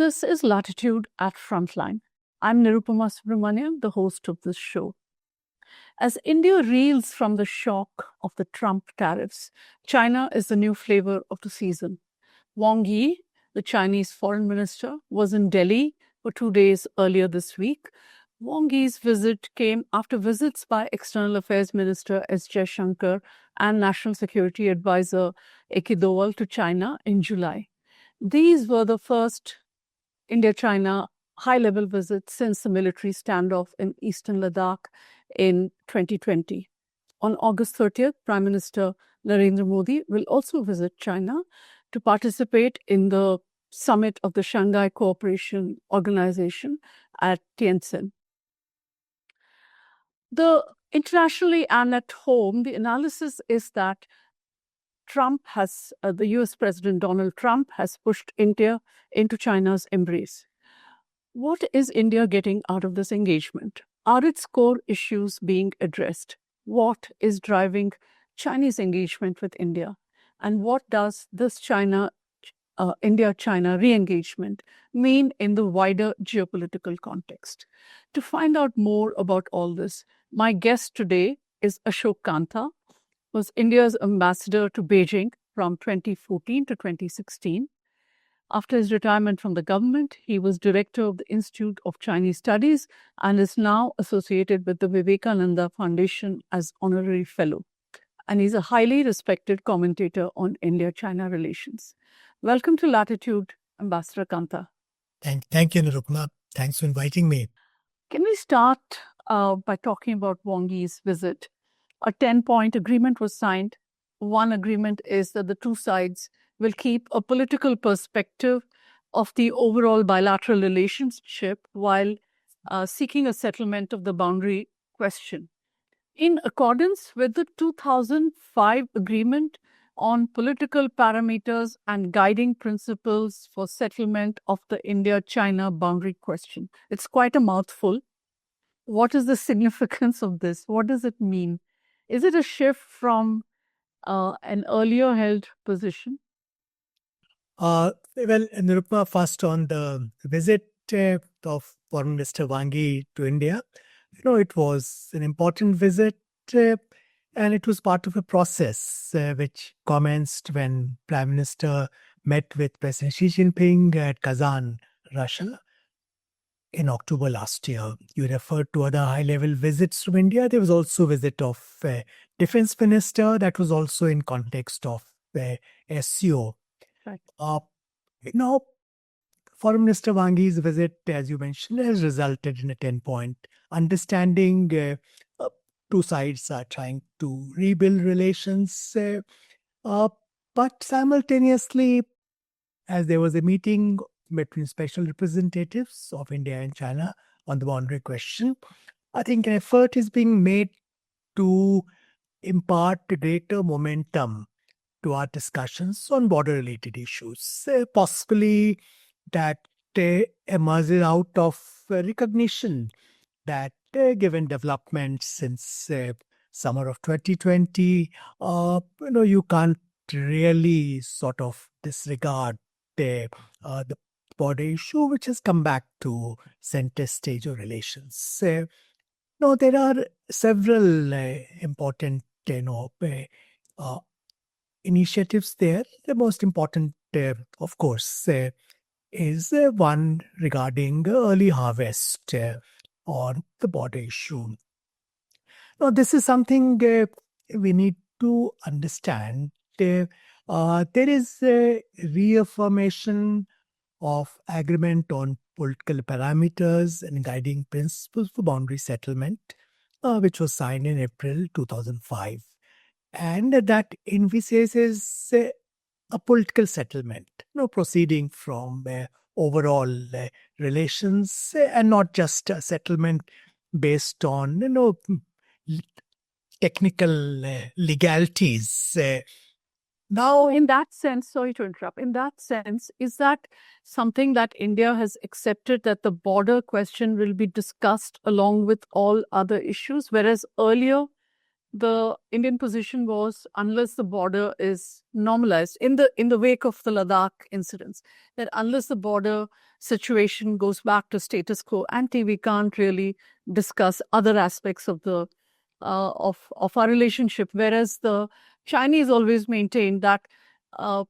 This is Latitude at Frontline. I'm Nirupama Subramanian, the host of this show. As India reels from the shock of the Trump tariffs, China is the new flavor of the season. Wang Yi, the Chinese foreign minister, was in Delhi for 2 days earlier this week. Wang Yi's visit came after visits by External Affairs Minister Jaishankar and National Security Advisor Doval to China in July. These were the first India-China high-level visits since the military standoff in eastern Ladakh in 2020. On August 30th, Prime Minister Narendra Modi will also visit China to participate in the summit of the Shanghai Cooperation Organization at Tianjin. Internationally and at home, the analysis is that the US President Donald Trump has pushed India into China's embrace. What is India getting out of this engagement? Are its core issues being addressed? What is driving Chinese engagement with India? And what does this India-China re-engagement mean in the wider geopolitical context? To find out more about all this, my guest today is Ashok Kantha, who was India's ambassador to Beijing from 2014 to 2016. After his retirement from the government, he was director of the Institute of Chinese Studies and is now associated with the Vivekananda Foundation as Honorary Fellow. And he's a highly respected commentator on India-China relations. Welcome to Latitude, Ambassador Kantha. Thank you, Nirupama. Thanks for inviting me. Can we start by talking about Wang Yi's visit? A 10-point agreement was signed. One agreement is that the two sides will keep a political perspective of the overall bilateral relationship while seeking a settlement of the boundary question. In accordance with the 2005 agreement on political parameters and guiding principles for settlement of the India-China boundary question. It's quite a mouthful. What is the significance of this? What does it mean? Is it a shift from an earlier held position? Well, Nirupama, first on the visit of Foreign Minister Wang Yi to India, it was an important visit and it was part of a process which commenced when Prime Minister met with President Xi Jinping at Kazan, Russia, in October last year. You referred to other high-level visits from India. There was also a visit of Defense Minister that was also in context of SCO. Right. Foreign Minister Wang Yi's visit, as you mentioned, has resulted in a 10-point understanding. Two sides are trying to rebuild relations, but simultaneously, as there was a meeting between special representatives of India and China on the boundary question, I think an effort is being made to impart greater momentum to our discussions on border-related issues, possibly that emerges out of recognition that given developments since summer of 2020, you can't really sort of disregard the border issue, which has come back to center stage of relations. There are several important initiatives there. The most important, of course, is one regarding early harvest on the border issue. Now, this is something we need to understand. There is a reaffirmation of agreement on political parameters and guiding principles for boundary settlement, which was signed in April 2005. And that envisages a political settlement, proceeding from overall relations and not just a settlement based on, technical legalities. Now, in that sense, sorry to interrupt, in that sense, is that something that India has accepted, that the border question will be discussed along with all other issues, whereas earlier the Indian position was, unless the border is normalized in the wake of the Ladakh incidents, that unless the border situation goes back to status quo ante, we can't really discuss other aspects of the of our relationship. Whereas the Chinese always maintained that, well,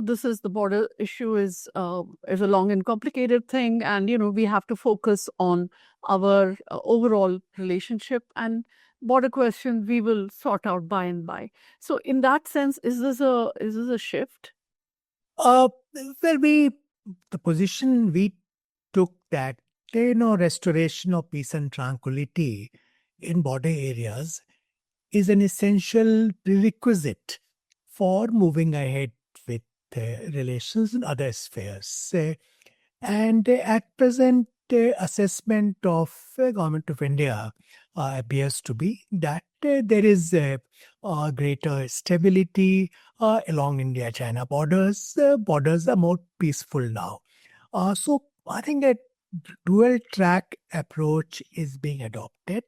this is the border issue is a long and complicated thing, and we have to focus on our overall relationship, and border question we will sort out by and by. So, in that sense, is this a shift? Well, the position we took that restoration of peace and tranquility in border areas is an essential prerequisite for moving ahead with relations in other spheres. And at present, assessment of Government of India appears to be that there is greater stability along India-China borders. Borders are more peaceful now. So I think that dual track approach is being adopted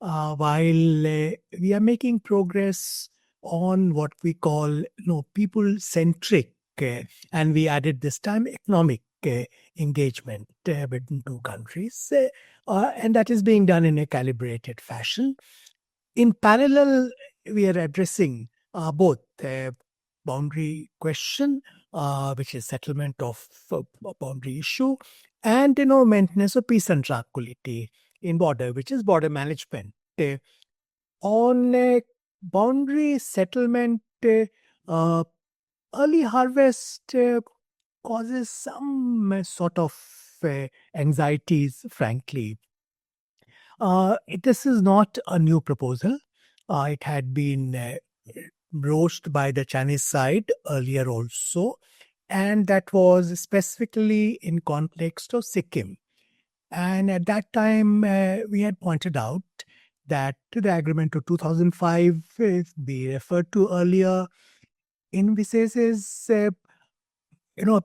while we are making progress on what we call people centric and we added this time economic engagement between two countries and that is being done in a calibrated fashion. In parallel, we are addressing both boundary question, which is settlement of boundary issue, and maintenance of peace and tranquility in border, which is border management. On boundary settlement, early harvest causes some sort of anxieties, frankly. This is not a new proposal. It had been broached by the Chinese side earlier also, and that was specifically in context of Sikkim. And at that time, we had pointed out that the agreement of 2005, we referred to earlier, envisages a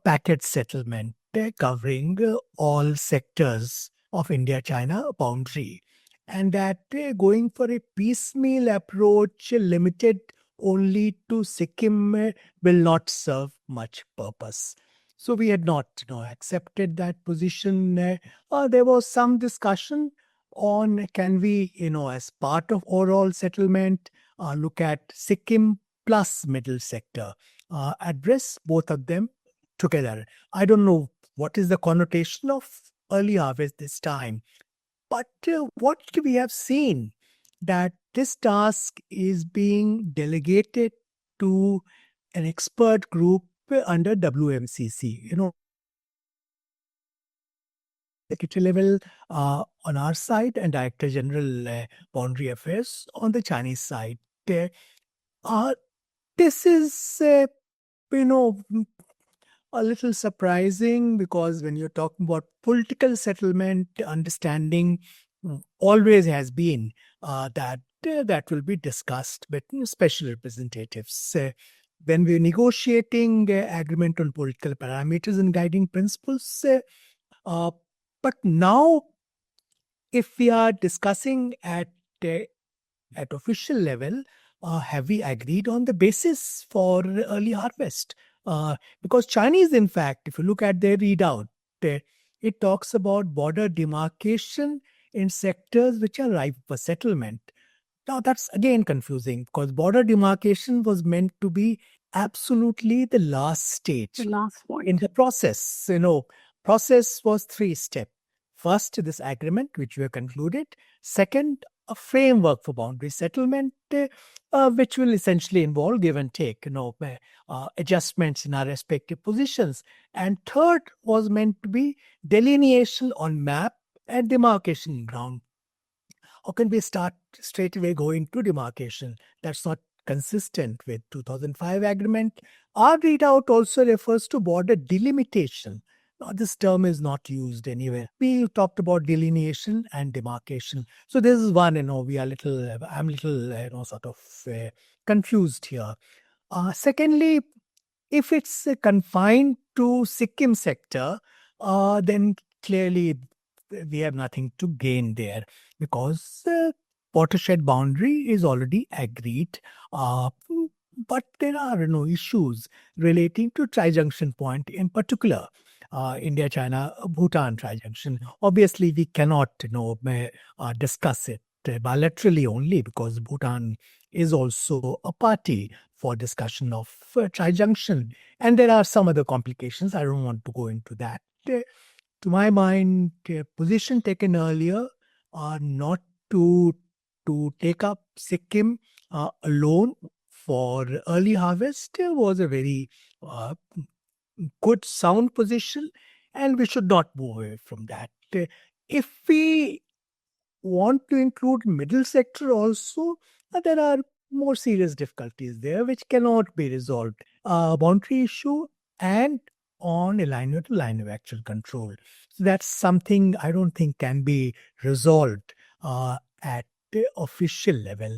package settlement covering all sectors of India-China boundary, and that going for a piecemeal approach limited only to Sikkim will not serve much purpose. So we had not accepted that position. There was some discussion on can we, as part of overall settlement, look at Sikkim plus middle sector, address both of them together. I don't know what is the connotation of early harvest this time, but what we have seen that this task is being delegated to an expert group under WMCC, secretary level on our side and Director General Boundary Affairs on the Chinese side. This is, a little surprising because when you're talking about political settlement, understanding always has been that will be discussed with special representatives. When we're negotiating agreement on political parameters and guiding principles, but now if we are discussing at official level, have we agreed on the basis for early harvest? Because Chinese, in fact, if you look at their readout, it talks about border demarcation in sectors which are ripe for settlement. Now, that's again confusing because border demarcation was meant to be absolutely the last stage. The last point. In the process, process was 3-step. First, this agreement, which we have concluded. Second, a framework for boundary settlement, which will essentially involve give and take, adjustments in our respective positions. And third was meant to be delineation on map and demarcation ground. How can we start straight away going to demarcation? That's not consistent with 2005 agreement. Our readout also refers to border delimitation. Now, this term is not used anywhere. We talked about delineation and demarcation. So this is one, I'm a little, sort of confused here. Secondly, if it's confined to Sikkim sector, then clearly we have nothing to gain there because watershed boundary is already agreed. But there are issues relating to tri-junction point in particular. India, China, Bhutan tri-junction. Obviously, we cannot discuss it bilaterally only because Bhutan is also a party for discussion of tri-junction. And there are some other complications. I don't want to go into that. To my mind, position taken earlier not to take up Sikkim alone for early harvest was a very good, sound position, and we should not move away from that. If we want to include middle sector also, there are more serious difficulties there which cannot be resolved. Boundary issue and on alignment to line of actual control. So that's something I don't think can be resolved at the official level.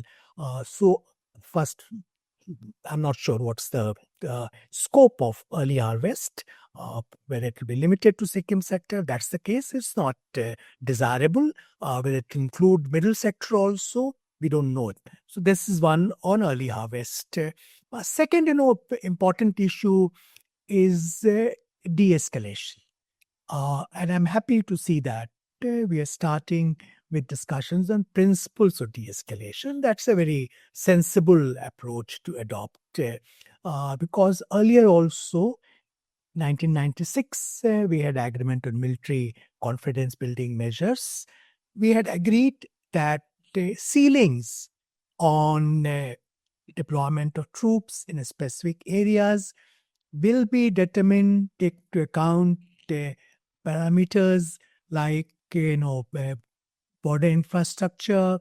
So first, I'm not sure what's the scope of early harvest, whether it will be limited to Sikkim sector. That's the case. It's not desirable. Whether it include middle sector also, we don't know it. So this is one on early harvest. Second, important issue is de-escalation. And I'm happy to see that we are starting with discussions on principles of de-escalation. That's a very sensible approach to adopt because earlier also, 1996, we had agreement on military confidence building measures. We had agreed that ceilings on deployment of troops in specific areas will be determined, take to account parameters like border infrastructure,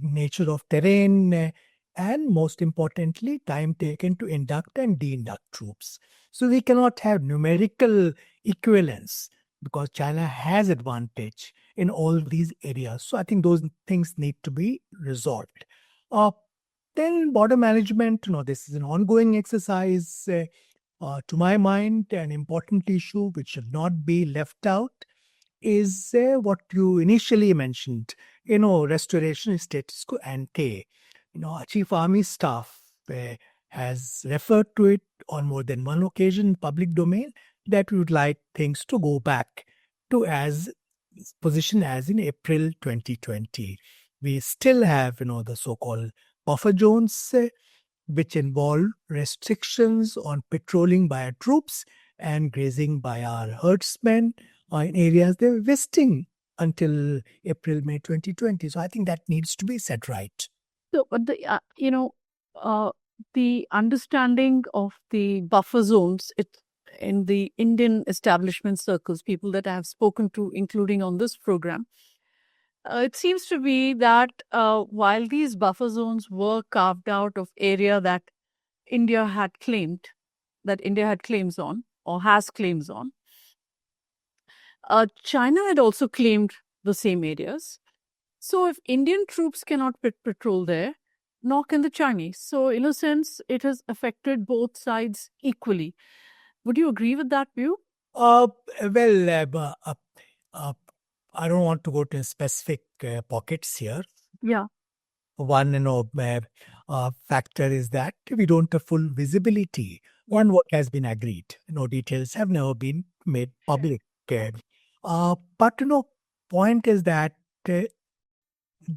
nature of terrain, and most importantly, time taken to induct and de-induct troops. So we cannot have numerical equivalence because China has advantage in all these areas. So I think those things need to be resolved. Then border management, this is an ongoing exercise. To my mind, an important issue which should not be left out is what you initially mentioned, restoration status quo ante. Chief Army Staff has referred to it on more than one occasion in public domain that we would like things to go back to as position as in April 2020. We still have, the so-called buffer zones, which involve restrictions on patrolling by our troops and grazing by our herdsmen in areas they were visiting until April, May 2020. So I think that needs to be set right. So, but the understanding of the buffer zones in the Indian establishment circles, people that I have spoken to, including on this program, it seems to be that while these buffer zones were carved out of area that India had claimed, that India had claims on or has claims on, China had also claimed the same areas. So if Indian troops cannot patrol there, nor can the Chinese. So in a sense, it has affected both sides equally. Would you agree with that view? I don't want to go to specific pockets here. Yeah. One, factor is that we don't have full visibility on what has been agreed. Details have never been made public. But point is that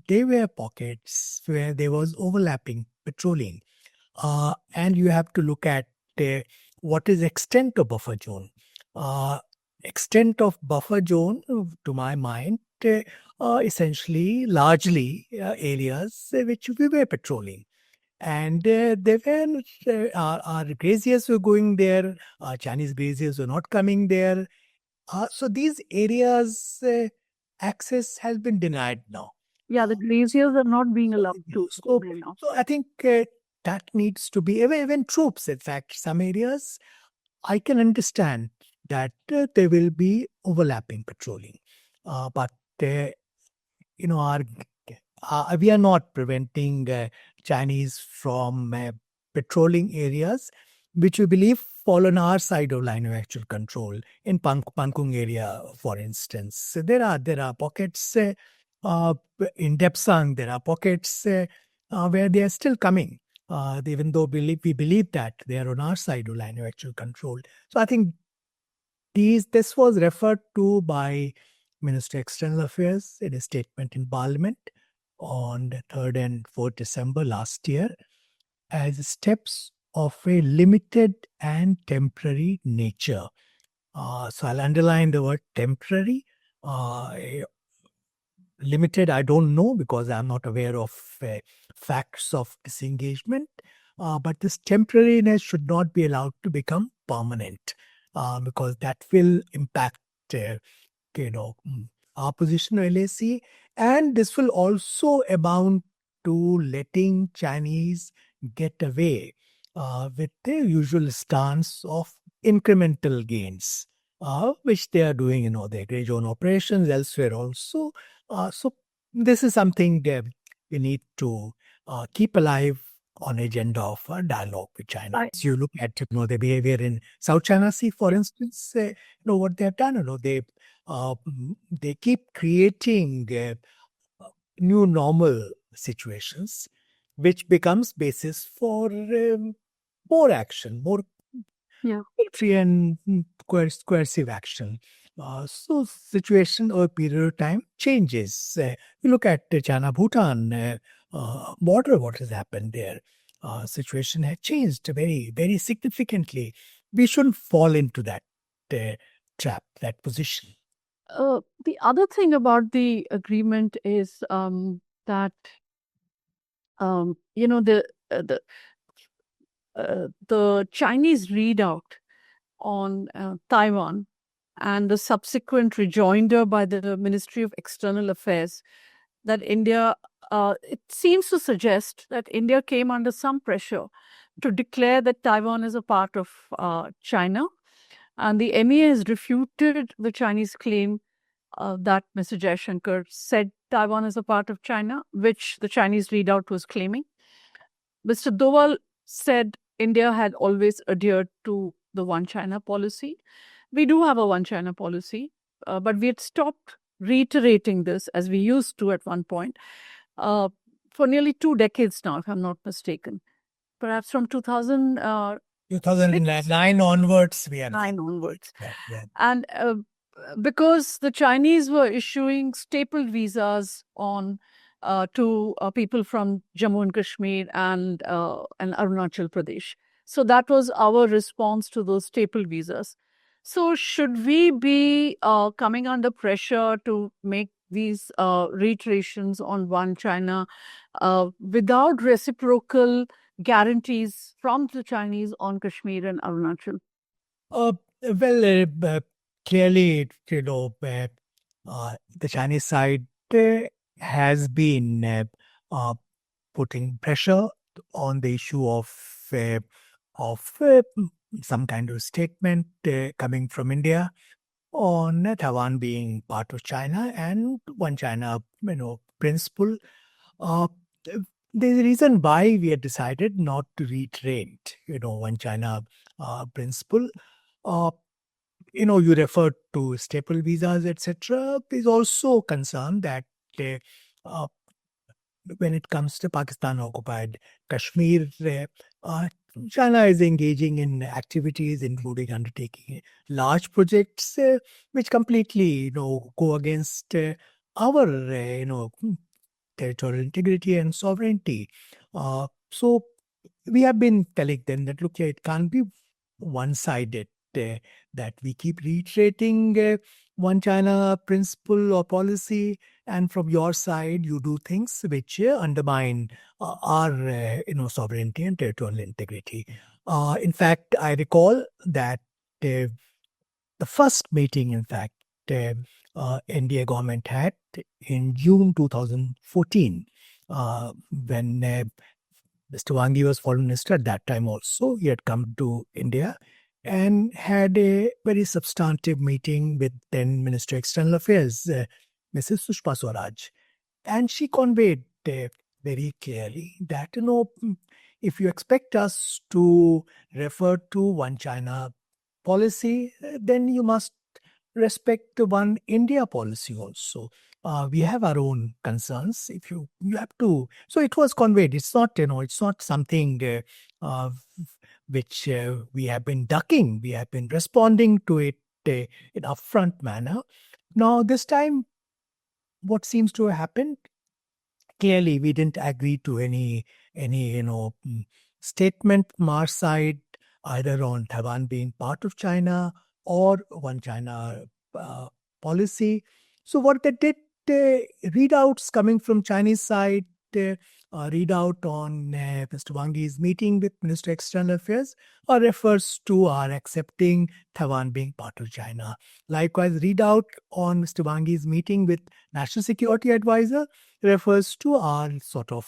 there were pockets where there was overlapping patrolling, and you have to look at what is extent of buffer zone. Extent of buffer zone, to my mind, essentially largely areas which we were patrolling. And they were, our graziers were going there, our Chinese graziers were not coming there. So these areas, access has been denied now. Yeah, the glaciers are not being allowed to go now. So I think that needs to be, even troops, in fact, some areas, I can understand that there will be overlapping patrolling. But, we are not preventing Chinese from patrolling areas which we believe fall on our side of line of actual control. In Pankung area, for instance, there are pockets in Depsang, there are pockets where they are still coming, even though we believe that they are on our side of line of actual control. So I think this was referred to by Minister External Affairs in a statement in Parliament on the 3rd and 4th December last year as steps of a limited and temporary nature. So I'll underline the word temporary. Limited, I don't know because I'm not aware of facts of disengagement. But this temporariness should not be allowed to become permanent because that will impact, our position on LAC. And this will also amount to letting Chinese get away with their usual stance of incremental gains, which they are doing, their grey zone operations elsewhere also. So this is something that we need to keep alive on agenda of dialogue with China. As you look at the behavior in South China Sea, for instance, what they have done. They keep creating new normal situations, which becomes basis for more action, more military and coercive action. So situation over a period of time changes. You look at the China-Bhutan border, what has happened there. Situation has changed very, very significantly. We shouldn't fall into that trap, that position. The other thing about the agreement is that the Chinese readout on Taiwan and the subsequent rejoinder by the Ministry of External Affairs that India, it seems to suggest that India came under some pressure to declare that Taiwan is a part of China. And the MEA has refuted the Chinese claim that Mr. Jaishankar said Taiwan is a part of China, which the Chinese readout was claiming. Mr. Doval said India had always adhered to the one China policy. We do have a one China policy, but we had stopped reiterating this as we used to at one point for nearly 2 decades now, if I'm not mistaken. Perhaps from 2009 onwards, we are 9 onwards. Yeah. And because the Chinese were issuing staple visas on to people from Jammu and Kashmir and Arunachal Pradesh. So that was our response to those staple visas. So should we be coming under pressure to make these reiterations on one China without reciprocal guarantees from the Chinese on Kashmir and Arunachal? Clearly, the Chinese side has been putting pressure on the issue of some kind of statement coming from India on Taiwan being part of China and one China, principle. There's a reason why we had decided not to reiterate, one China principle. You referred to staple visas, etc. There's also concern that when it comes to Pakistan-occupied Kashmir, China is engaging in activities including undertaking large projects which completely, go against our, territorial integrity and sovereignty. So we have been telling them that, look, it can't be one-sided, that we keep reiterating one China principle or policy, and from your side you do things which undermine our sovereignty and territorial integrity. In fact, I recall that the first meeting, in fact, India government had in June 2014 when Mr. Wang Yi was foreign minister at that time also. He had come to India and had a very substantive meeting with then Minister of External Affairs, Mrs. Sushma Swaraj. And she conveyed very clearly that, if you expect us to refer to one China policy, then you must respect the one India policy also. we have our own concerns. If you have to, so it was conveyed. It's not, it's not something which we have been ducking. We have been responding to it in upfront manner. Now, this time, what seems to have happened? Clearly, we didn't agree to any statement from our side, either on Taiwan being part of China or one China policy. So what they did, readouts coming from Chinese side, readout on Mr. Wang Yi's meeting with Minister of External Affairs refers to our accepting Taiwan being part of China. Likewise, readout on Mr. Wang Yi's meeting with National Security Advisor refers to our sort of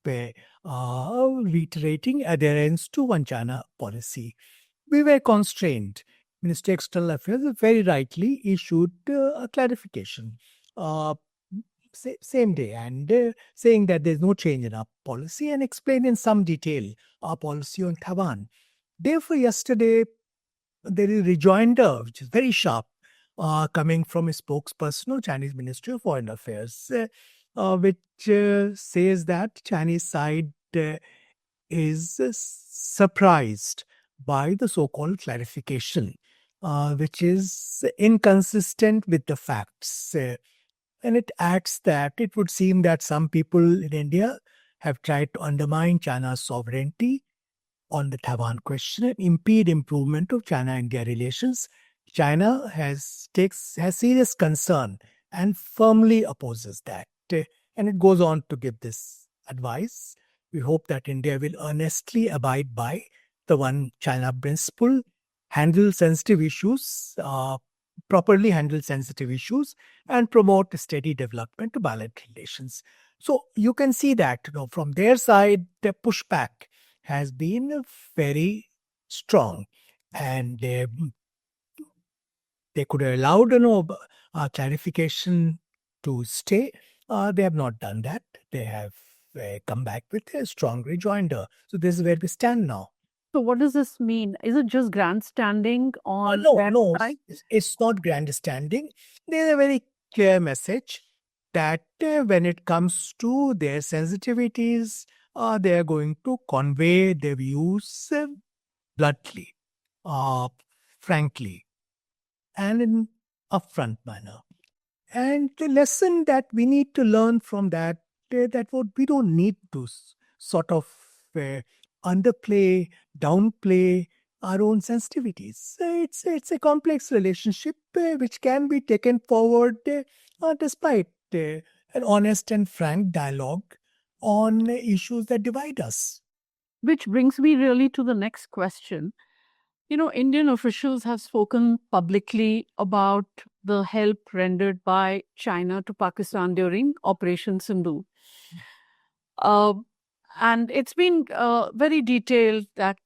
reiterating adherence to one China policy. We were constrained. Minister of External Affairs very rightly issued a clarification same day and saying that there's no change in our policy and explain in some detail our policy on Taiwan. Therefore, yesterday, there is a rejoinder, which is very sharp, coming from a spokesperson of Chinese Ministry of Foreign Affairs, which says that Chinese side is surprised by the so-called clarification, which is inconsistent with the facts. And it adds that it would seem that some people in India have tried to undermine China's sovereignty on the Taiwan question and impede improvement of China-India relations. China has serious concern and firmly opposes that. And it goes on to give this advice. We hope that India will earnestly abide by the one China principle, handle sensitive issues, properly handle sensitive issues, and promote steady development of bilateral relations. So you can see that from their side, the pushback has been very strong, and they could have allowed clarification to stay. They have not done that. They have come back with a strong rejoinder. So this is where we stand now. So what does this mean? Is it just grandstanding on no, it's not grandstanding. There's a very clear message that when it comes to their sensitivities, they are going to convey their views bluntly, frankly, and in upfront manner. And the lesson that we need to learn from that, that what we don't need to sort of underplay, downplay our own sensitivities. It's a complex relationship which can be taken forward despite an honest and frank dialogue on issues that divide us. Which brings me really to the next question. Indian officials have spoken publicly about the help rendered by China to Pakistan during Operation Sindoor. And it's been very detailed that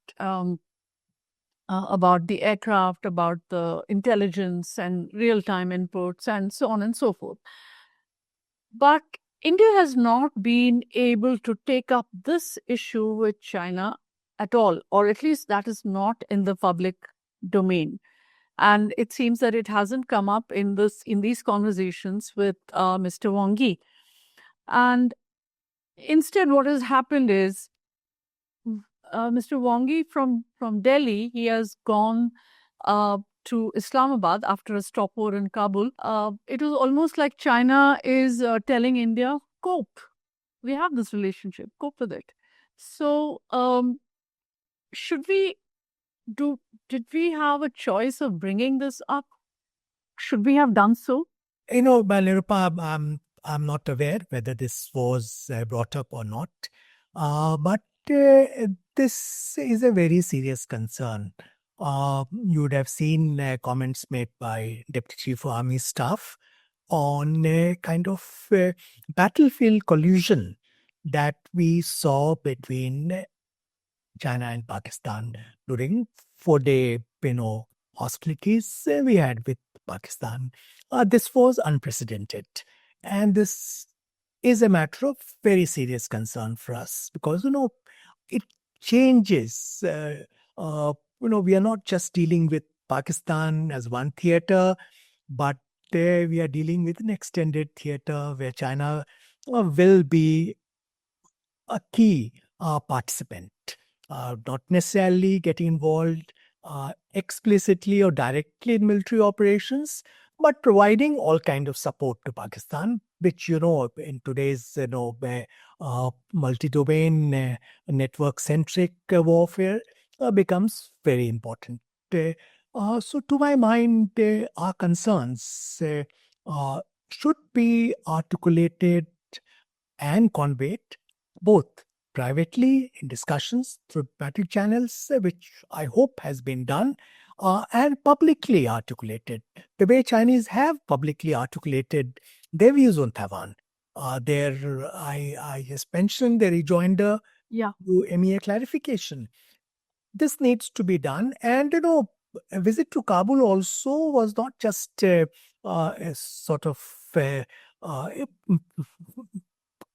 about the aircraft, about the intelligence and real-time inputs and so on and so forth. But India has not been able to take up this issue with China at all, or at least that is not in the public domain. And it seems that it hasn't come up in these conversations with Mr. Wang Yi. And instead, what has happened is Mr. Wang Yi from Delhi, he has gone to Islamabad after a stopover in Kabul. It was almost like China is telling India, cope. We have this relationship, cope with it. So did we have a choice of bringing this up? Should we have done so? Nirupama, I'm not aware whether this was brought up or not. But this is a very serious concern. You would have seen comments made by Deputy Chief of Army Staff on a kind of battlefield collusion that we saw between China and Pakistan during 4-day hostilities we had with Pakistan. This was unprecedented. And this is a matter of very serious concern for us because, it changes. We are not just dealing with Pakistan as one theater, but we are dealing with an extended theater where China will be a key participant, not necessarily getting involved explicitly or directly in military operations, but providing all kind of support to Pakistan, which in today's multi-domain network-centric warfare becomes very important. So, to my mind, our concerns should be articulated and conveyed both privately in discussions through diplomatic channels, which I hope has been done, and publicly articulated. The way Chinese have publicly articulated their views on Taiwan. I just mentioned their rejoinder to MEA clarification. This needs to be done. And, a visit to Kabul also was not just a sort of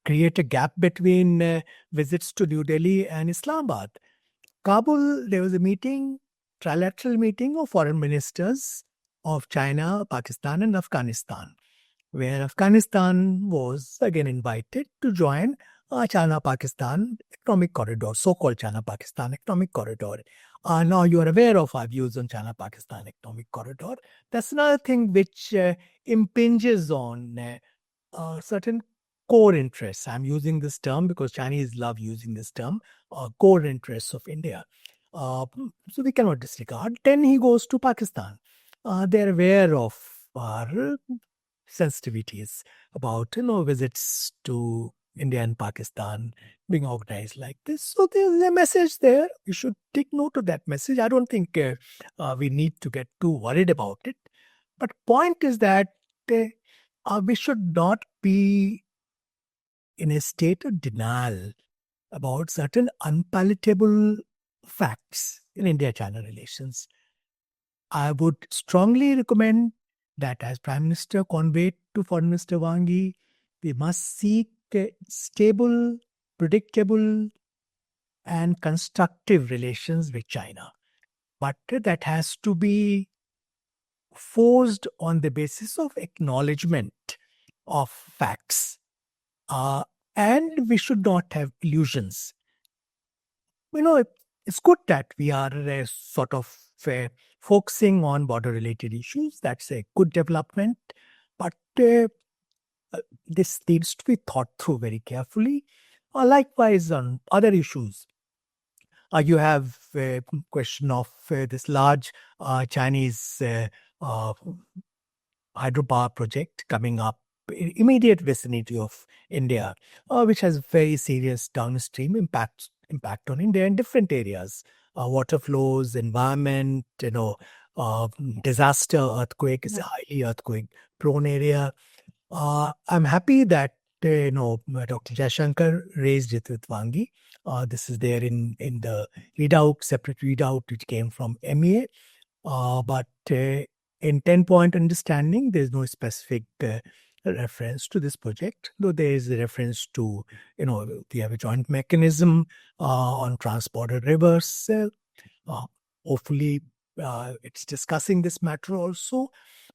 create a gap between visits to New Delhi and Islamabad. Kabul, there was a meeting, trilateral meeting of foreign ministers of China, Pakistan, and Afghanistan, where Afghanistan was again invited to join China-Pakistan Economic Corridor, so-called China-Pakistan Economic Corridor. Now you are aware of our views on China-Pakistan Economic Corridor. That's another thing which impinges on certain core interests. I'm using this term because Chinese love using this term, core interests of India. So we cannot disregard. Then he goes to Pakistan. They're aware of our sensitivities about visits to India and Pakistan being organized like this. So there's a message there. You should take note of that message. I don't think we need to get too worried about it. But point is that we should not be in a state of denial about certain unpalatable facts in India-China relations. I would strongly recommend that, as Prime Minister conveyed to Foreign Minister Wang Yi, we must seek stable, predictable, and constructive relations with China. But that has to be forced on the basis of acknowledgement of facts. And we should not have illusions. It's good that we are sort of focusing on border-related issues. That's a good development. But this needs to be thought through very carefully. Likewise, on other issues, you have a question of this large Chinese hydropower project coming up in immediate vicinity of India, which has very serious downstream impact on India in different areas, water flows, environment, disaster, earthquake is a highly earthquake-prone area. I'm happy that Dr. Jaishankar raised it with Wang Yi. This is there in the readout, separate readout, which came from MEA. But in 10-point understanding, there's no specific reference to this project, though there is a reference to, we have a joint mechanism on transborder rivers. Hopefully, it's discussing this matter also.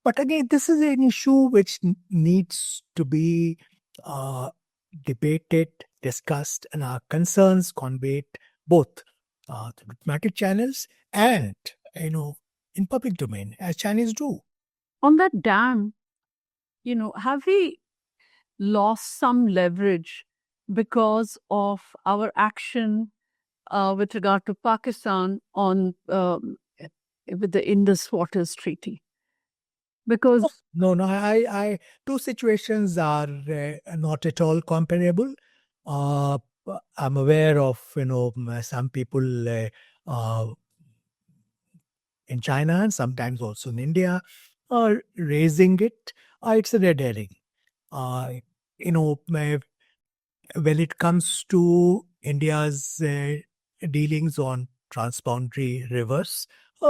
But again, this is an issue which needs to be debated, discussed, and our concerns conveyed both through diplomatic channels and, in public domain, as Chinese do. On that dam, have we lost some leverage because of our action with regard to Pakistan on with the Indus Waters Treaty? Because no, I two situations are not at all comparable. I'm aware of some people in China and sometimes also in India are raising it. It's a red herring. When it comes to India's dealings on transboundary rivers,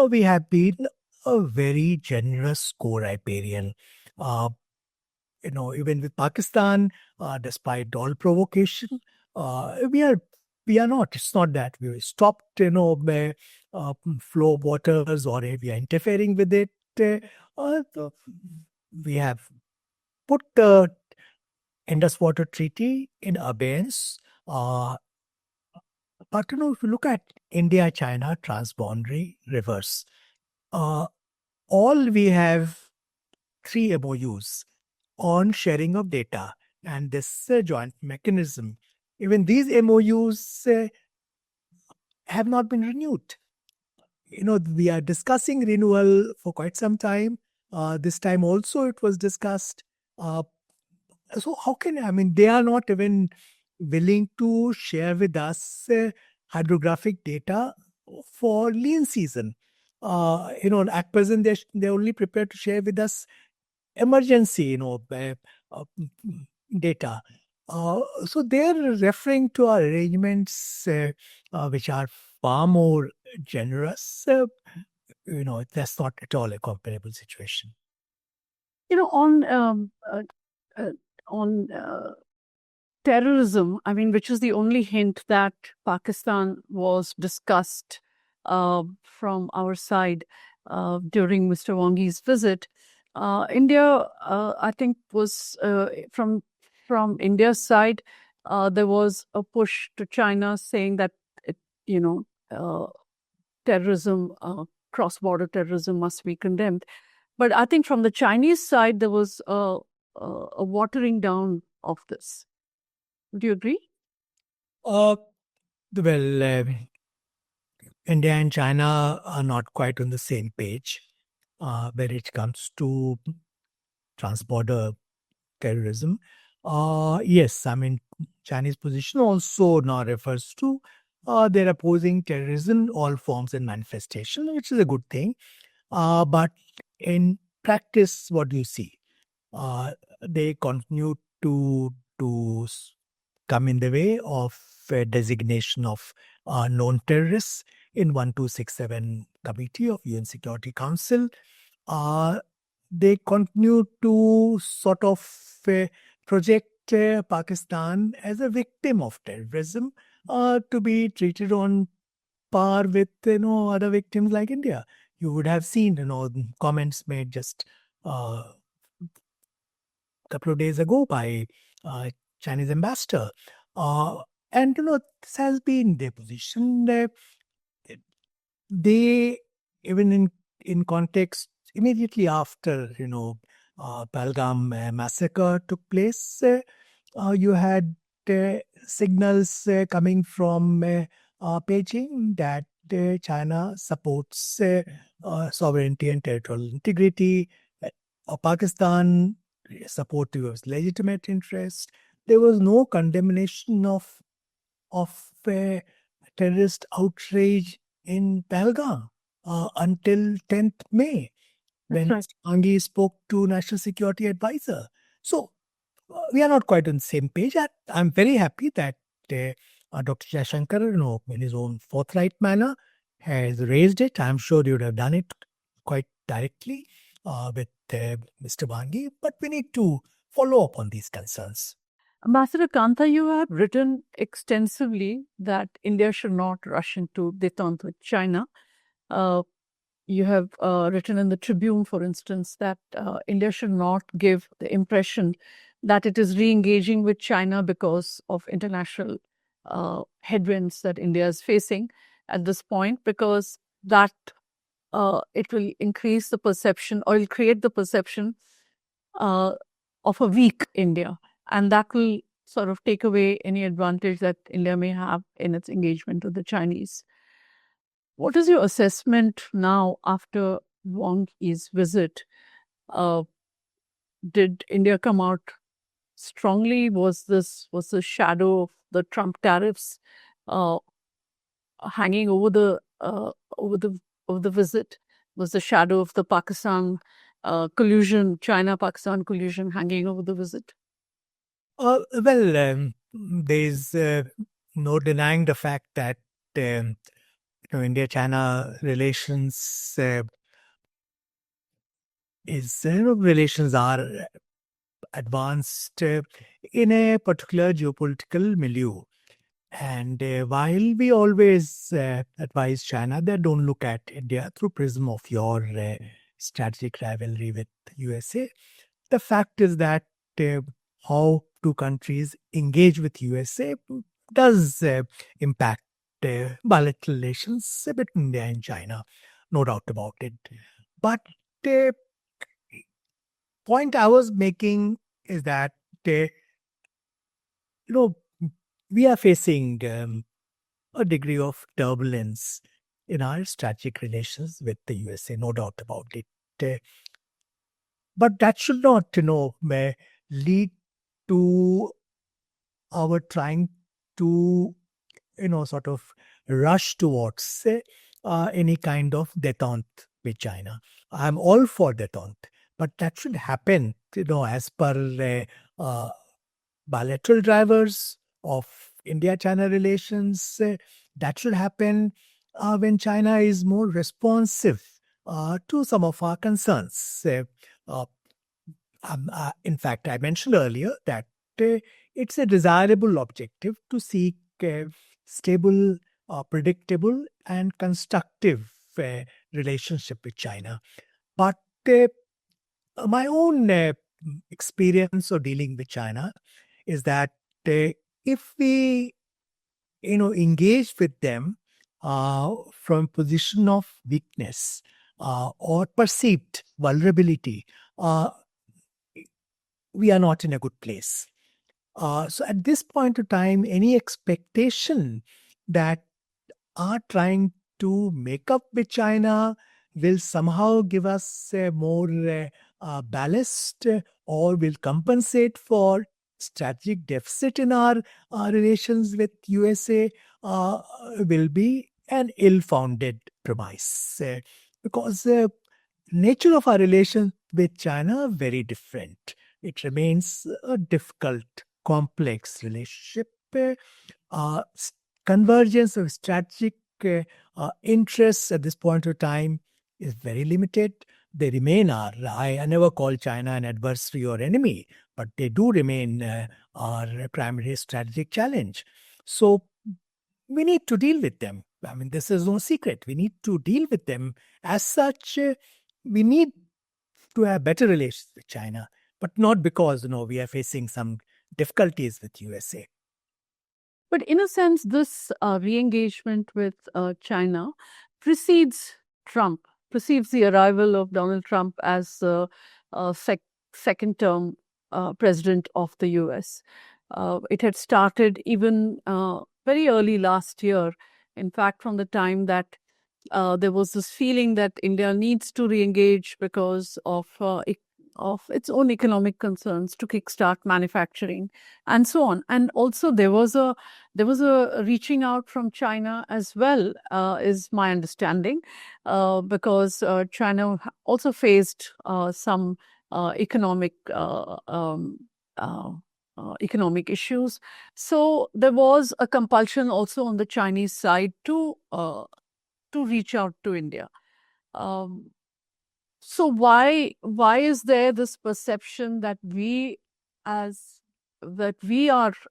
we have been a very generous co-riparian. Even with Pakistan, despite all provocation, we are not. It's not that we stopped, flow of waters or we are interfering with it. we have put the Indus Water Treaty in abeyance. But if you look at India-China transboundary rivers, uh, all we have 3 MOUs on sharing of data and this joint mechanism. Even these MOUs have not been renewed. We are discussing renewal for quite some time. This time also it was discussed. So how they are not even willing to share with us hydrographic data for lean season. At present they're only prepared to share with us emergency, data. So they're referring to our arrangements which are far more generous. That's not at all a comparable situation. On terrorism, which is the only hint that Pakistan was discussed from our side during Mr. Wang Yi's visit. India, I think, was from India's side, there was a push to China saying that terrorism, cross-border terrorism, must be condemned. But I think from the Chinese side, there was a watering down of this. Do you agree? Well, India and China are not quite on the same page when it comes to transborder terrorism. Yes, Chinese position also now refers to they're opposing terrorism, all forms and manifestation, which is a good thing. But in practice, what do you see? They continue to come in the way of designation of known terrorists in 1267 Committee of UN Security Council. They continue to sort of project Pakistan as a victim of terrorism to be treated on par with other victims like India. You would have seen comments made just a couple of days ago by Chinese ambassador. And this has been their position. They, even in context immediately after Pahalgam massacre took place, you had signals coming from Beijing that China supports sovereignty and territorial integrity. Pakistan support towards legitimate interest. There was no condemnation of terrorist outrage in Pahalgam until 10th May, when Wang Yi spoke to National Security Advisor. So we are not quite on the same page. I'm very happy that Dr. Jaishankar, in his own forthright manner, has raised it. I'm sure you would have done it quite directly with Mr. Wang Yi, but we need to follow up on these concerns. Ambassador Kantha, you have written extensively that India should not rush into détente with China. You have written in the Tribune, for instance, that India should not give the impression that it is re-engaging with China because of international headwinds that India is facing at this point, because that it will increase the perception, or will create the perception of a weak India. And that will sort of take away any advantage that India may have in its engagement with the Chinese. What is your assessment now after Wang Yi's visit? Did India come out strongly? Was the shadow of the Trump tariffs hanging over the visit? Was the shadow of the Pakistan collusion, China-Pakistan collusion, hanging over the visit? There's no denying the fact that India-China relations relations are advanced in a particular geopolitical milieu. And while we always advise China that don't look at India through prism of your strategic rivalry with USA, the fact is that how two countries engage with USA does impact bilateral relations between India and China, no doubt about it. But the point I was making is that you know we are facing a degree of turbulence in our strategic relations with the USA, no doubt about it. Uh, but that should not, lead to our trying to, sort of rush towards any kind of detente with China. I'm all for detente, but that should happen, as per bilateral drivers of India-China relations. That should happen when China is more responsive to some of our concerns. Uh, in fact, I mentioned earlier that it's a desirable objective to seek stable, predictable, and constructive relationship with China. But my own experience of dealing with China is that if we, engage with them from a position of weakness or perceived vulnerability, we are not in a good place. So at this point of time, any expectation that are trying to make up with China will somehow give us more ballast or will compensate for strategic deficit in our relations with USA will be an ill-founded premise because nature of our relations with China are very different. It remains a difficult, complex relationship. Uh, Convergence of strategic interests at this point of time is very limited. They remain I never call China an adversary or enemy, but they do remain our primary strategic challenge. So we need to deal with them. I mean, this is no secret. We need to deal with them. As such, we need to have better relations with China, but not because, we are facing some difficulties with USA. But in a sense, this re-engagement with China precedes Trump, precedes the arrival of Donald Trump as second term president of the US. It had started even very early last year. In fact, from the time that there was this feeling that India needs to re-engage because of its own economic concerns to kickstart manufacturing and so on. And also there was a reaching out from China as well, is my understanding, because China also faced some economic economic issues. So there was a compulsion also on the Chinese side to reach out to India. So why is there this perception that we are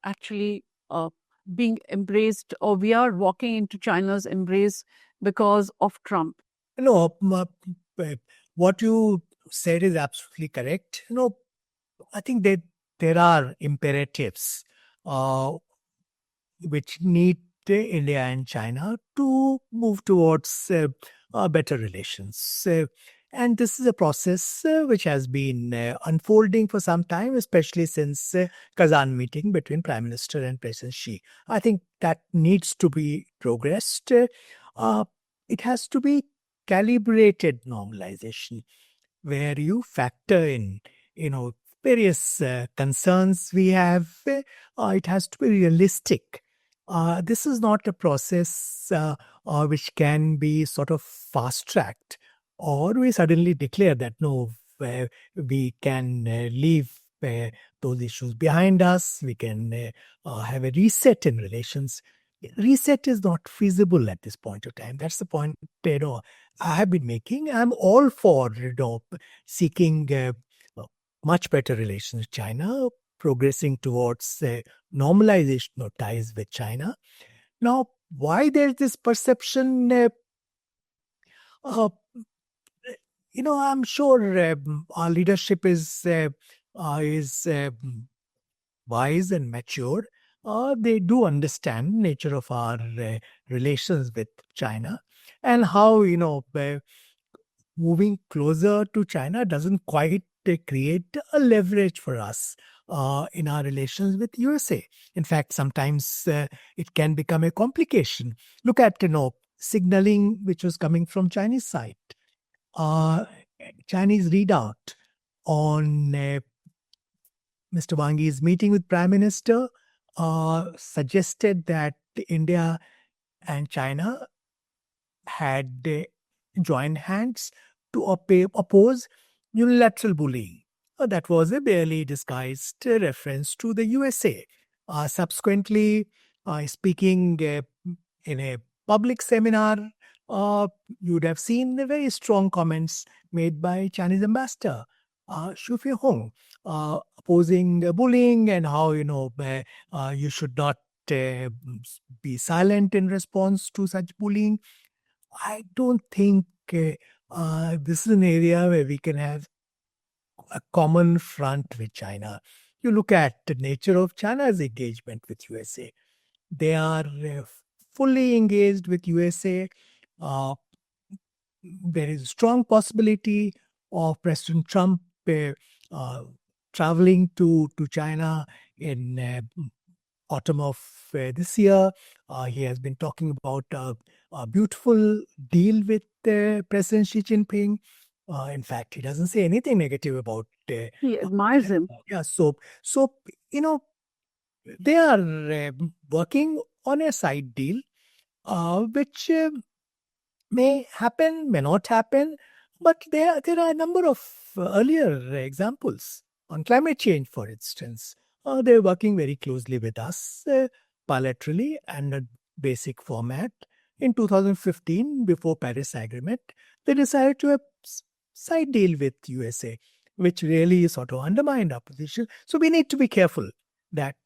actually being embraced, or we are walking into China's embrace because of Trump? No, what you said is absolutely correct. I think that there are imperatives which need India and China to move towards better relations. And this is a process which has been unfolding for some time, especially since Kazan meeting between Prime Minister and President Xi. I think that needs to be progressed. It has to be calibrated normalization, where you factor in, various concerns we have. It has to be realistic. This is not a process which can be sort of fast-tracked, or we suddenly declare that no, we can leave those issues behind us. We can have a reset in relations. Reset is not feasible at this point of time. That's the point I have been making. I'm all for seeking much better relations with China, progressing towards normalization of ties with China. Now, why there's this perception? I'm sure our leadership is wise and mature. They do understand nature of our relations with China, and how moving closer to China doesn't quite create a leverage for us in our relations with USA. In fact, sometimes it can become a complication. Look at signaling which was coming from Chinese side. Chinese readout on Mr. Wang Yi's meeting with Prime Minister suggested that India and China had joined hands to oppose unilateral bullying. That was a barely disguised reference to the USA. Subsequently, speaking in a public seminar, you would have seen the very strong comments made by Chinese ambassador Xu Fei-hong, opposing bullying, and how you should not be silent in response to such bullying. I don't think this is an area where we can have a common front with China. You look at the nature of China's engagement with USA. They are fully engaged with USA. Uh, there is a strong possibility of President Trump traveling to China in autumn of this year. He has been talking about a beautiful deal with President Xi Jinping. In fact, he doesn't say anything negative about. He admires him. Yeah, so they are working on a side deal, which may happen, may not happen, but there are a number of earlier examples on climate change, for instance. They're working very closely with us bilaterally and a basic format. In 2015, before Paris Agreement, they decided to have side deal with USA, which really sort of undermined our position. So we need to be careful that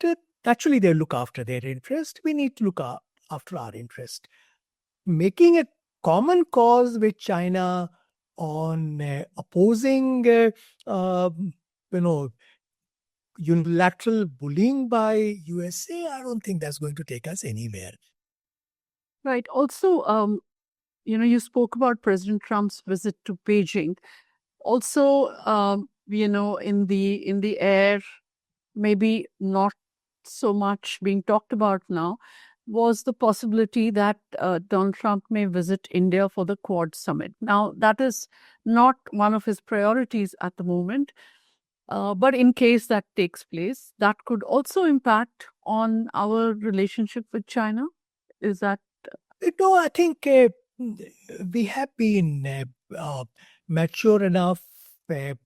actually they look after their interest. We need to look after our interest. Making a common cause with China on opposing, unilateral bullying by USA, I don't think that's going to take us anywhere. Right. Also, you spoke about President Trump's visit to Beijing. Also, in the air, maybe not so much being talked about now, was the possibility that Donald Trump may visit India for the Quad Summit. Now, that is not one of his priorities at the moment, but in case that takes place, that could also impact on our relationship with China. Is that? No, I think we have been mature enough to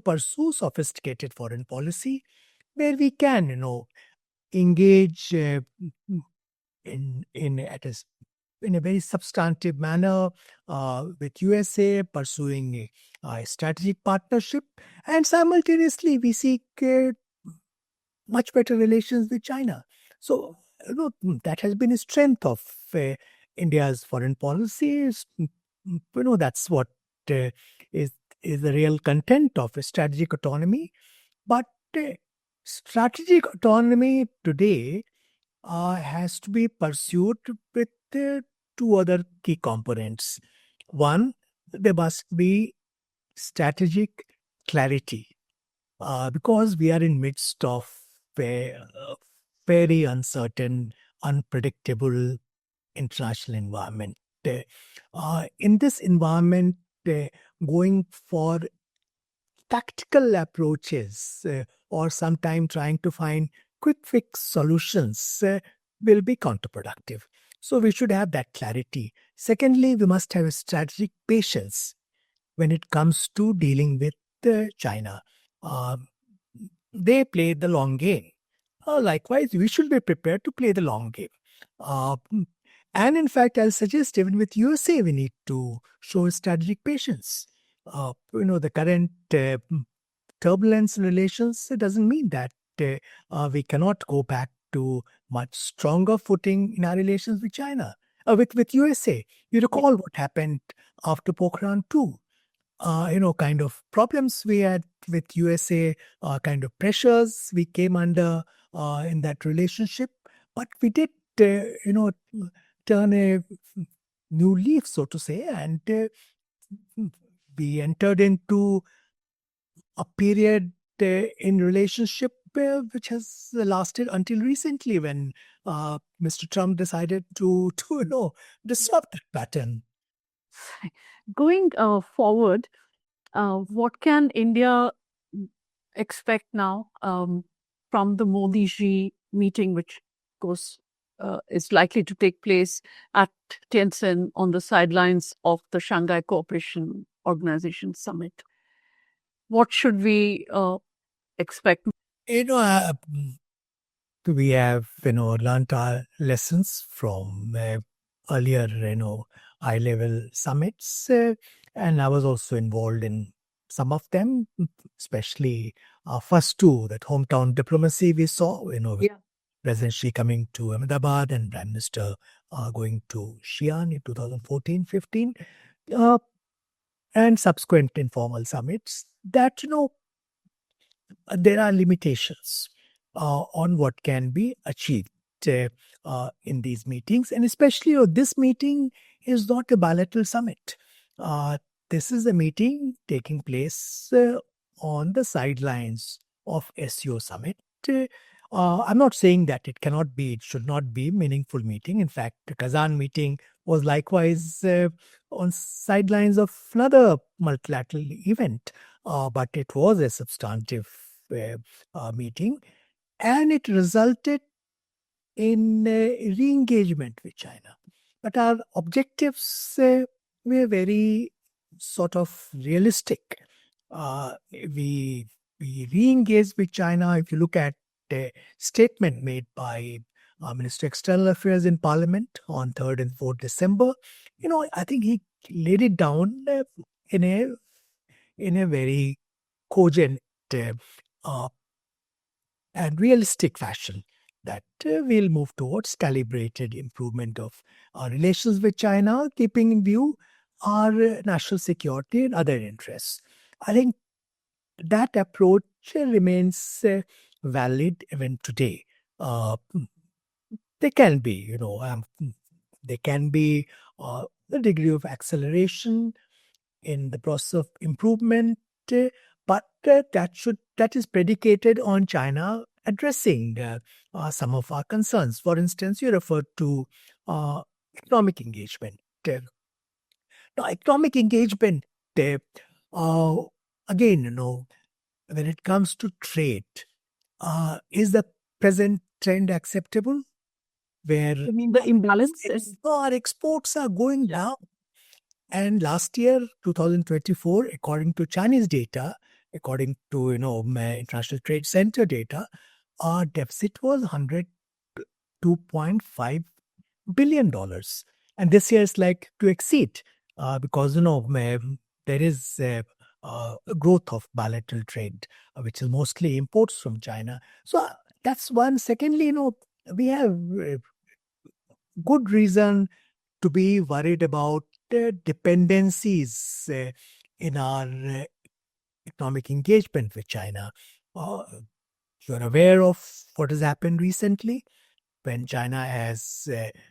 pursue sophisticated foreign policy where we can, engage in a very substantive manner with USA, pursuing a strategic partnership, and simultaneously we seek much better relations with China. So that has been a strength of India's foreign policy. That's what is the real content of a strategic autonomy. But strategic autonomy today has to be pursued with two other key components. One, there must be strategic clarity, because we are in midst of a very uncertain, unpredictable international environment. In this environment, going for tactical approaches or sometime trying to find quick fix solutions will be counterproductive. So we should have that clarity. Secondly, we must have a strategic patience when it comes to dealing with China. They play the long game. Likewise, we should be prepared to play the long game. And in fact, I'll suggest even with USA, we need to show strategic patience. The current turbulence in relations, it doesn't mean that we cannot go back to much stronger footing in our relations with China. with USA. You recall what happened after Pokhran 2. Kind of problems we had with USA, kind of pressures we came under in that relationship. But we did, turn a new leaf, so to say, and we entered into a period in relationship which has lasted until recently when Mr. Trump decided to disrupt that pattern. Going forward, what can India expect now from the Modi-Xi meeting, which of course is likely to take place at Tianjin on the sidelines of the Shanghai Cooperation Organization summit? What should we expect? We have learned our lessons from earlier high level summits, and I was also involved in some of them, especially first two, that hometown diplomacy we saw, with President Xi coming to Ahmedabad and Prime Minister going to Xi'an in 2014-15, and subsequent informal summits, that there are limitations on what can be achieved in these meetings. And especially this meeting is not a bilateral summit. This is a meeting taking place on the sidelines of SCO summit. I'm not saying that it should not be a meaningful meeting. In fact, the Kazan meeting was likewise on sidelines of another multilateral event, but it was a substantive meeting, and it resulted in re-engagement with China. But our objectives were very sort of realistic. We re-engaged with China. If you look at the statement made by Minister of External Affairs in Parliament on 3rd and 4th December, I think he laid it down in a very cogent and realistic fashion that we'll move towards calibrated improvement of our relations with China, keeping in view our national security and other interests. I think that approach remains valid even today. There can be, a degree of acceleration in the process of improvement, but that is predicated on China addressing some of our concerns. For instance, you referred to economic engagement. Now, economic engagement, again, when it comes to trade, is the present trend acceptable? Where I mean, the imbalance is... our exports are going down. And last year, 2024, according to Chinese data, according to International Trade Center data, our deficit was $102.5 billion. And this year is like to exceed because there is a growth of bilateral trade, which is mostly imports from China. So that's one. Secondly, we have good reason to be worried about dependencies in our economic engagement with China. You're aware of what has happened recently when China has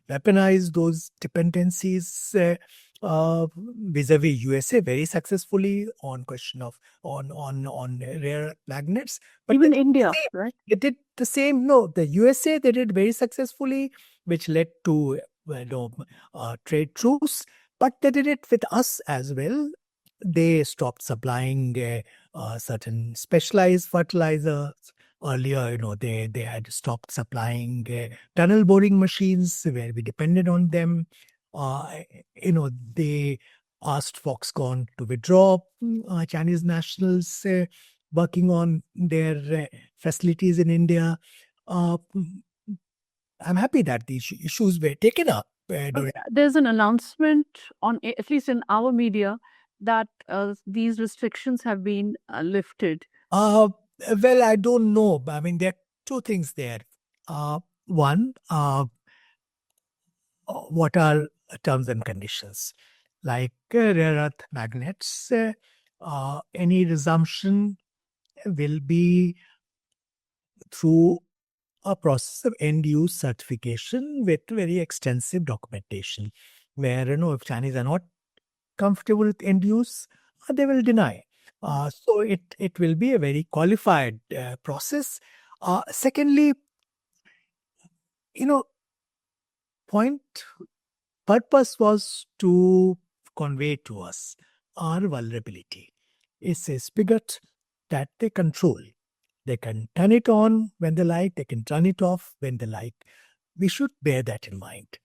weaponized those dependencies vis-a-vis USA very successfully on question of on rare magnets. But even India, right? They did the same. No, the USA, they did very successfully, which led to trade truce. But they did it with us as well. They stopped supplying certain specialized fertilizers. Earlier, they had stopped supplying tunnel boring machines where we depended on them. They asked Foxconn to withdraw Chinese nationals working on their facilities in India. I'm happy that these issues were taken up. There's an announcement on, at least in our media, that these restrictions have been lifted. Well, I don't know. I mean, there are two things there. One, what are terms and conditions. Like rare earth magnets, any resumption will be through a process of end-use certification with very extensive documentation, where, if Chinese are not comfortable with end use, they will deny. So it will be a very qualified process. Secondly, point purpose was to convey to us our vulnerability. It's a spigot that they control. They can turn it on when they like, they can turn it off when they like. We should bear that in mind.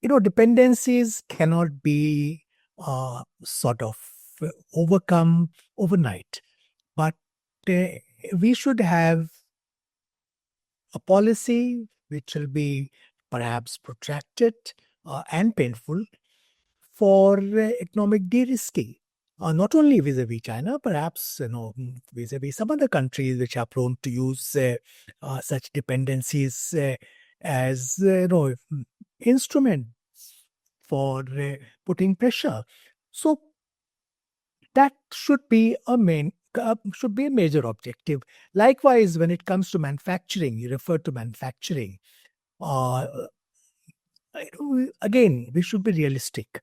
Dependencies cannot be sort of overcome overnight, but we should have a policy which will be perhaps protracted and painful for economic de-risking. Not only vis-a-vis China, perhaps vis-a-vis some other countries which are prone to use such dependencies as instrument for putting pressure. So that should be a major objective. Likewise, when it comes to manufacturing, you refer to manufacturing. Again, we should be realistic.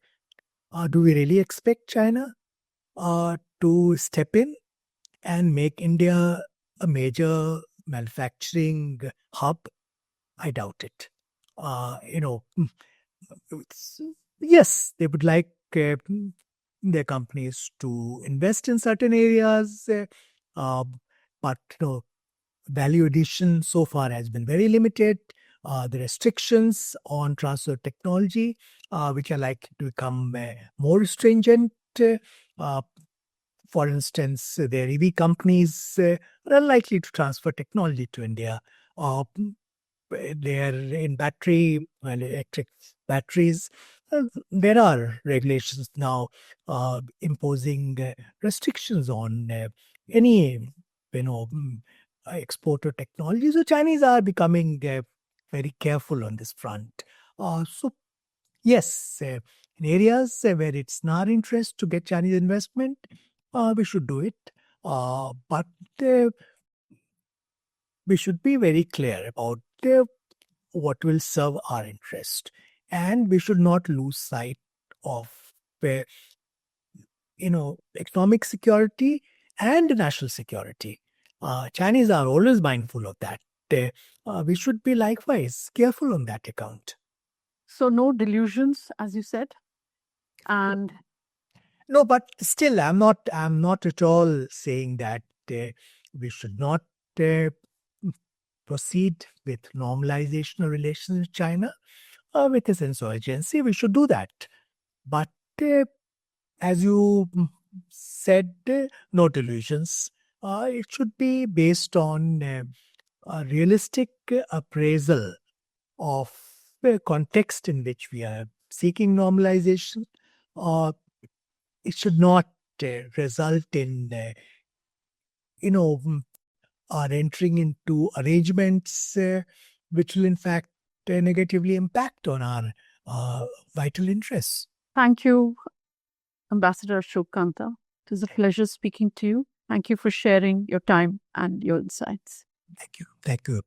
Do we really expect China to step in and make India a major manufacturing hub? I doubt it. Yes, they would like their companies to invest in certain areas, but value addition so far has been very limited. The restrictions on transfer of technology, which are likely to become more stringent. For instance, their EV companies are unlikely to transfer technology to India. They are in battery and electric batteries. There are regulations now imposing restrictions on any export of technology. So Chinese are becoming very careful on this front. So yes, in areas where it's in our interest to get Chinese investment, we should do it. But we should be very clear about what will serve our interest. And we should not lose sight of economic security and national security. Chinese are always mindful of that. We should be likewise careful on that account. So no delusions, as you said. And no, but still, I'm not at all saying that we should not proceed with normalization of relations with China with a sense of urgency. We should do that. But as you said, no delusions. It should be based on a realistic appraisal of the context in which we are seeking normalization. It should not result in, our entering into arrangements which will in fact negatively impact on our vital interests. Thank you, Ambassador Ashok Kantha. It was a pleasure speaking to you. Thank you for sharing your time and your insights. Thank you. Thank you.